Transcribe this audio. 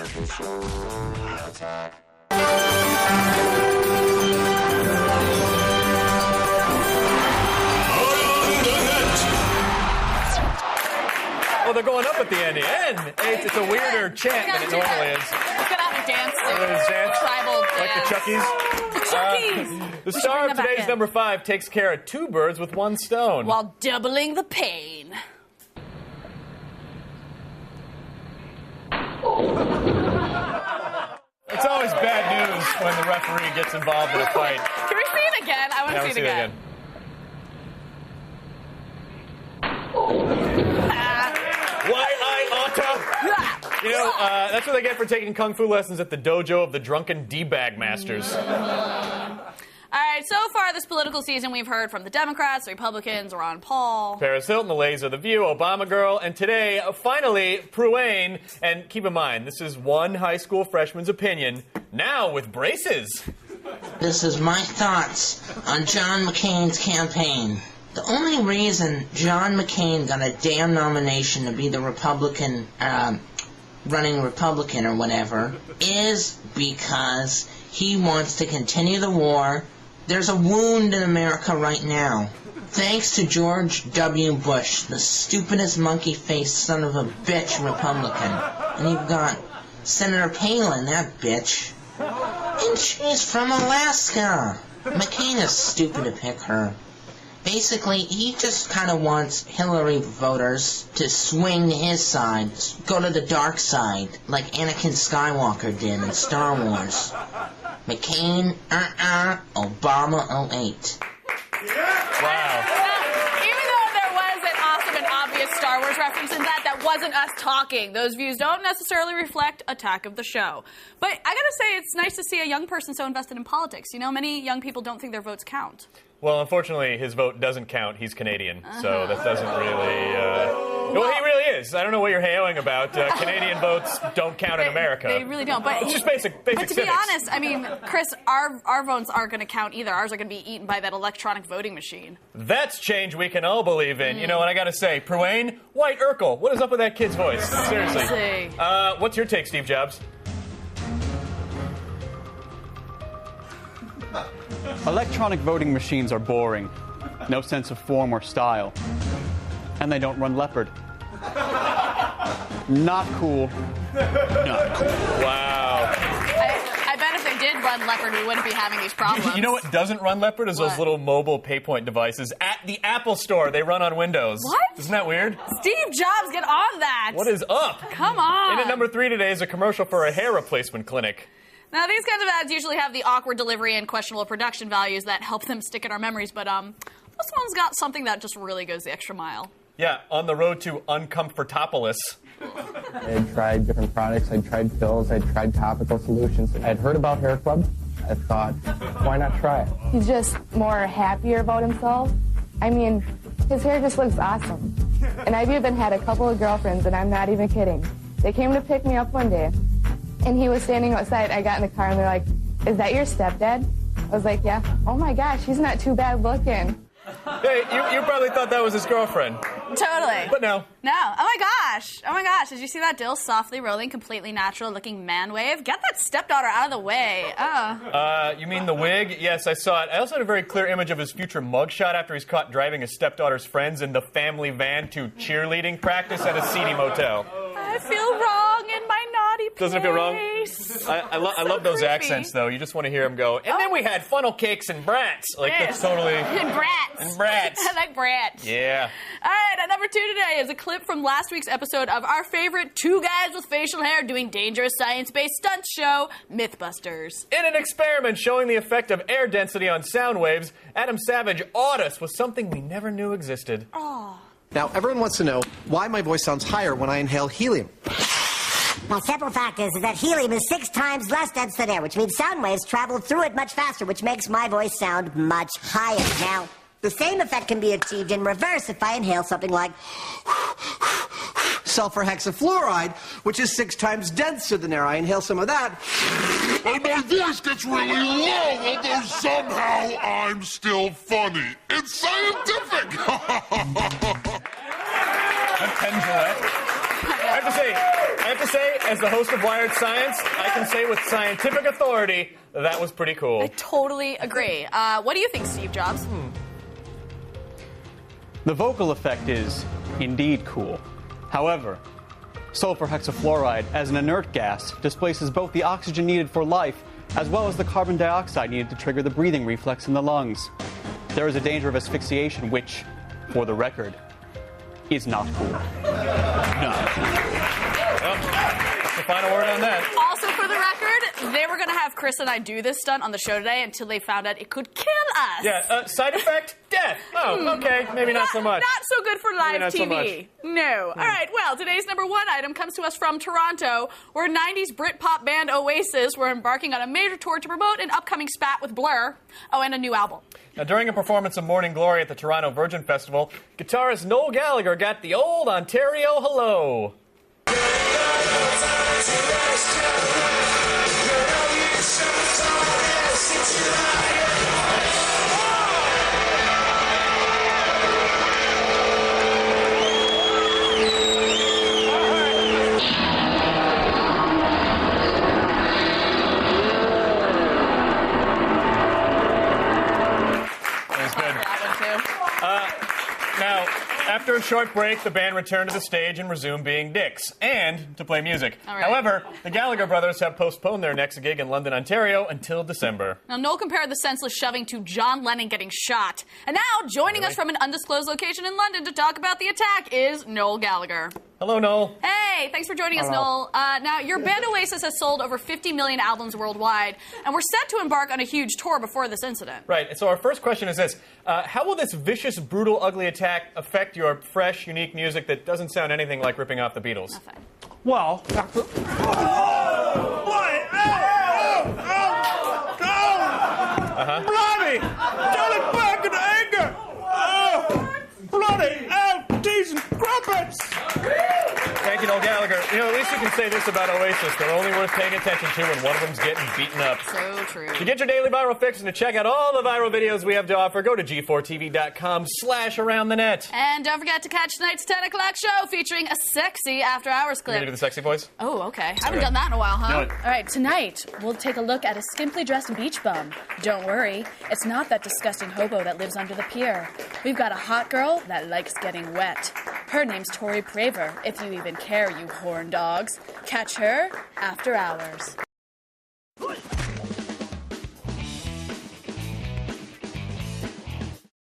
Well, they're going up at the end. It's a weirder chant than it normally is. It's gonna have a dance. Tribal like dance. the Chuckies. The star of today's number 5 takes care of 2 birds with 1 stone. While doubling the pain. It's always bad news when the referee gets involved in a fight. Can we see it again? I want to see it again. You know, that's what they get for taking kung fu lessons at the dojo of the drunken D-bag masters. All right, so far this political season, we've heard from the Democrats, the Republicans, Ron Paul, Paris Hilton, the Laser, The View, Obama Girl, and today, finally, Pruane. And keep in mind, this is one high school freshman's opinion, now with braces. This is my thoughts on John McCain's campaign. The only reason John McCain got a damn nomination to be the Republican, running Republican or whatever, is because he wants to continue the war. There's a wound in America right now. Thanks to George W. Bush, the stupidest monkey-faced son of a bitch Republican. And you've got Senator Palin, that bitch. And she's from Alaska. McCain is stupid to pick her. Basically, he just kind of wants Hillary voters to swing to his side, go to the dark side, like Anakin Skywalker did in Star Wars. McCain, Obama 08. Wow. Even though there was an awesome and obvious Star Wars reference in that wasn't us talking. Those views don't necessarily reflect Attack of the Show. But I gotta say, it's nice to see a young person so invested in politics. You know, many young people don't think their votes count. Well, unfortunately, his vote doesn't count. He's Canadian, so that doesn't really... Well, he really is. I don't know what you're hailing about. Canadian votes don't count in America. They really don't. But it's just basic But to civics. be honest, I mean, Chris, our votes aren't going to count either. Ours are going to be eaten by that electronic voting machine. That's change we can all believe in. You know, and I got to say, Pruane, White Urkel, what is up with that kid's voice? Seriously. What's your take, Steve Jobs? Electronic voting machines are boring. No sense of form or style. And they don't run Leopard. Not cool. Not cool. Wow. I bet if they did run Leopard, we wouldn't be having these problems. You know what doesn't run Leopard is those little mobile PayPoint devices at the Apple Store. They run on Windows. What? Isn't that weird? Steve Jobs, get on that. What is up? Come on. And at number 3 today is a commercial for a hair replacement clinic. Now, these kinds of ads usually have the awkward delivery and questionable production values that help them stick in our memories, but this one's got something that just really goes the extra mile. Yeah, on the road to Uncomfortopolis. I had tried different products. I tried pills. I tried topical solutions. I had heard about Hair Club. I thought, why not try it? He's just more happier about himself. I mean, his hair just looks awesome. And I've even had a couple of girlfriends, and I'm not even kidding. They came to pick me up one day, and he was standing outside. I got in the car, and they're like, "Is that your stepdad?" I was like, "Yeah." "Oh my gosh, he's not too bad looking." Hey, you probably thought that was his girlfriend. Totally. But no. No. Oh my gosh. Oh my gosh. Did you see that Dill softly rolling, completely natural looking man wave? Get that stepdaughter out of the way. You mean the wig? Yes, I saw it. I also had a very clear image of his future mugshot after he's caught driving his stepdaughter's friends in the family van to cheerleading practice at a seedy motel. I feel wrong in my naughty place. Doesn't it feel wrong? I love those creepy. accents, though. You just want to hear him go, and then we had funnel cakes and brats. Like, that's totally... And brats. And brats. I like brats. Yeah. All right, at number 2 today is a clip from last week's episode of our favorite 2 guys with facial hair doing dangerous science-based stunt show, Mythbusters. In an experiment showing the effect of air density on sound waves, Adam Savage awed us with something we never knew existed. Now, everyone wants to know why my voice sounds higher when I inhale helium. Well, simple fact is that helium is 6 times less dense than air, which means sound waves travel through it much faster, which makes my voice sound much higher. Now, the same effect can be achieved in reverse if I inhale something like Sulfur hexafluoride, which is 6 times denser than air. I inhale some of that, and my voice gets really low, although somehow I'm still funny. It's scientific! Ken Gillette. I have to say, as the host of Wired Science, I can say with scientific authority that was pretty cool. I totally agree. What do you think, Steve Jobs? The vocal effect is indeed cool. However, sulfur hexafluoride as an inert gas displaces both the oxygen needed for life as well as the carbon dioxide needed to trigger the breathing reflex in the lungs. There is a danger of asphyxiation, which, for the record, is not cool. Well, that's the final word on that. Also, for the record, they were going to have Chris and I do this stunt on the show today until they found out it could kill us. Yeah, side effect, death. Oh, okay, maybe not so much. Not so good for live not TV. so much. No. All right, well, today's number one item comes to us from Toronto, where 90s Britpop band Oasis were embarking on a major tour to promote an upcoming spat with Blur. Oh, and a new album. Now, during a performance of Morning Glory at the Toronto Virgin Festival, guitarist Noel Gallagher got the old Ontario hello. Now, after a short break, the band returned to the stage and resumed being dicks, and to play music. All right. However, the Gallagher brothers have postponed their next gig in London, Ontario, until December. Now, Noel compared the senseless shoving to John Lennon getting shot. And now, joining us from an undisclosed location in London to talk about the attack is Noel Gallagher. Hello, Noel. Hey, thanks for joining us, Noel. Now, your band Oasis has sold over 50 million albums worldwide, and we're set to embark on a huge tour before this incident. Right, and so our first question is this. How will this vicious, brutal, ugly attack affect your fresh, unique music that doesn't sound anything like ripping off the Beatles? Nothing. Well, bloody! Don't look back in anger! Oh, bloody! Oh, teasing crumpets! Thank you, Noel Gallagher. You know, at least you can say this about Oasis. They're only worth paying attention to when one of them's getting beaten up. So true. To get your daily viral fix and to check out all the viral videos we have to offer, go to g4tv.com/aroundthenet. And don't forget to catch tonight's 10 o'clock show featuring a sexy after-hours You gonna clip. do the sexy voice? Oh, okay. I haven't done that in a while, huh? Do it. All right, tonight we'll take a look at a skimpily dressed beach bum. Don't worry, it's not that disgusting hobo that lives under the pier. We've got a hot girl that likes getting wet. Her name's Tori Praver, if you even care, you horn dogs. Catch her after hours.